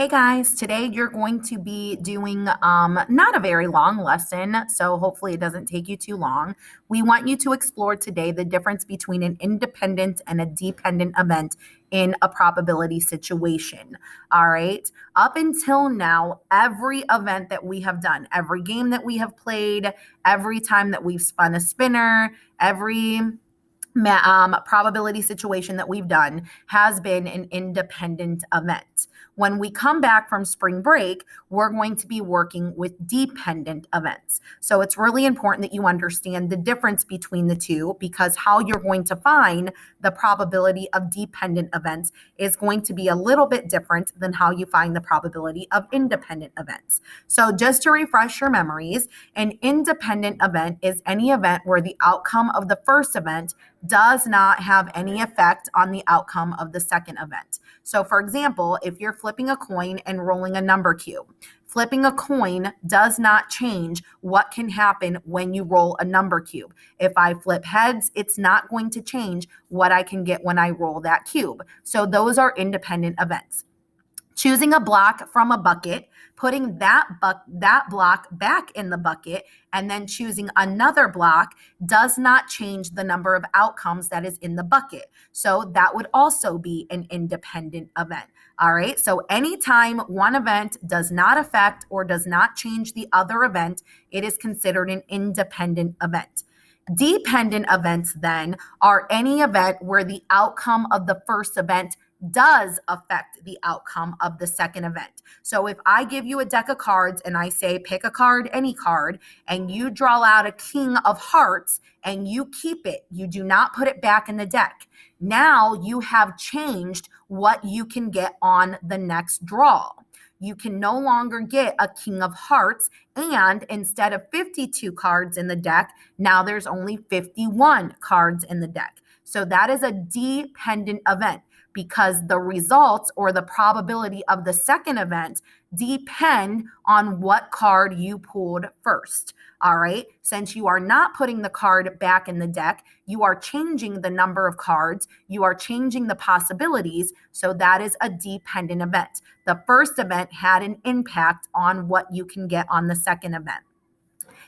Hey guys, today you're going to be doing not a very long lesson, so hopefully it doesn't take you too long. We want you to explore today the difference between an independent and a dependent event in a probability situation. All right. Up until now, every event that we have done, every game that we have played, every time that we've spun a spinner, every probability situation that we've done has been an independent event. When we come back from spring break, we're going to be working with dependent events. So it's really important that you understand the difference between the two, because how you're going to find the probability of dependent events is going to be a little bit different than how you find the probability of independent events. So just to refresh your memories, an independent event is any event where the outcome of the first event does not have any effect on the outcome of the second event. So, for example, if you're flipping a coin and rolling a number cube, flipping a coin does not change what can happen when you roll a number cube. If I flip heads, it's not going to change what I can get when I roll that cube. So, those are independent events. Choosing a block from a bucket, putting that block back in the bucket, and then choosing another block does not change the number of outcomes that is in the bucket. So that would also be an independent event. All right. So anytime one event does not affect or does not change the other event, it is considered an independent event. Dependent events then are any event where the outcome of the first event does affect the outcome of the second event. So if I give you a deck of cards and I say pick a card, any card, and you draw out a king of hearts and you keep it, you do not put it back in the deck. Now you have changed what you can get on the next draw. You can no longer get a king of hearts, and instead of 52 cards in the deck, now there's only 51 cards in the deck. So that is a dependent event, because the results or the probability of the second event depend on what card you pulled first. All right. Since you are not putting the card back in the deck, you are changing the number of cards, you are changing the possibilities. So that is a dependent event. The first event had an impact on what you can get on the second event.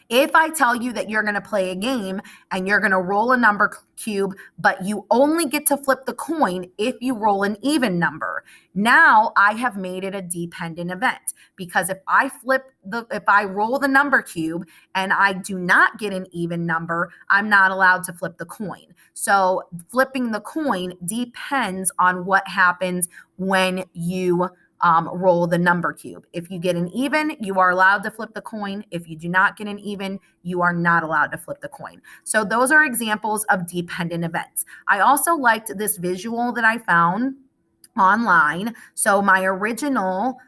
If I tell you that you're going to play a game and you're going to roll a number cube, but you only get to flip the coin if you roll an even number, now I have made it a dependent event, because if I roll the number cube and I do not get an even number, I'm not allowed to flip the coin. So flipping the coin depends on what happens when you roll the number cube. If you get an even, you are allowed to flip the coin. If you do not get an even, you are not allowed to flip the coin. So those are examples of dependent events. I also liked this visual that I found online. So my original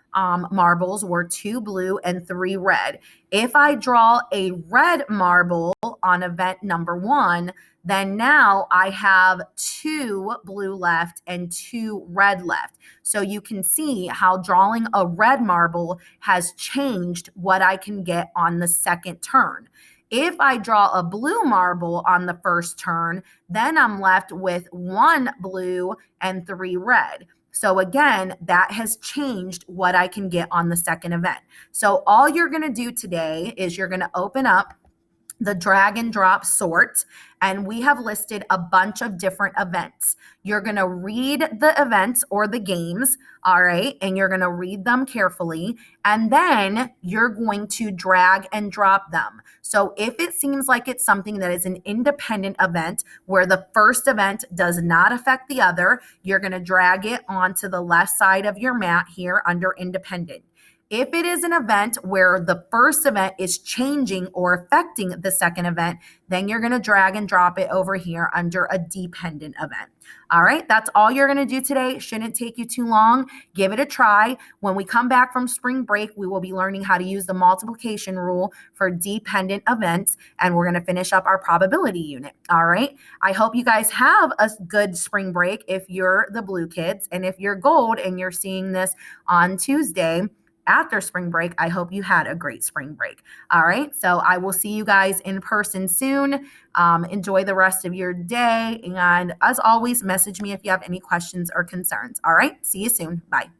marbles were 2 blue and 3 red. If I draw a red marble on event number 1, then now I have 2 blue left and 2 red left. So you can see how drawing a red marble has changed what I can get on the second turn. If I draw a blue marble on the first turn, then I'm left with 1 blue and 3 red. So again, that has changed what I can get on the second event. So all you're going to do today is you're going to open up the drag and drop sort, and we have listed a bunch of different events. You're going to read the events or the games, all right, and you're going to read them carefully, and then you're going to drag and drop them. So if it seems like it's something that is an independent event where the first event does not affect the other, you're going to drag it onto the left side of your mat here under independent. If it is an event where the first event is changing or affecting the second event, then you're going to drag and drop it over here under a dependent event. All right, that's all you're going to do today. Shouldn't take you too long. Give it a try. When we come back from spring break, we will be learning how to use the multiplication rule for dependent events, and we're going to finish up our probability unit. All right, I hope you guys have a good spring break if you're the blue kids, and if you're gold and you're seeing this on Tuesday, after spring break, I hope you had a great spring break. All right. So I will see you guys in person soon. Enjoy the rest of your day. And as always, message me if you have any questions or concerns. All right. See you soon. Bye.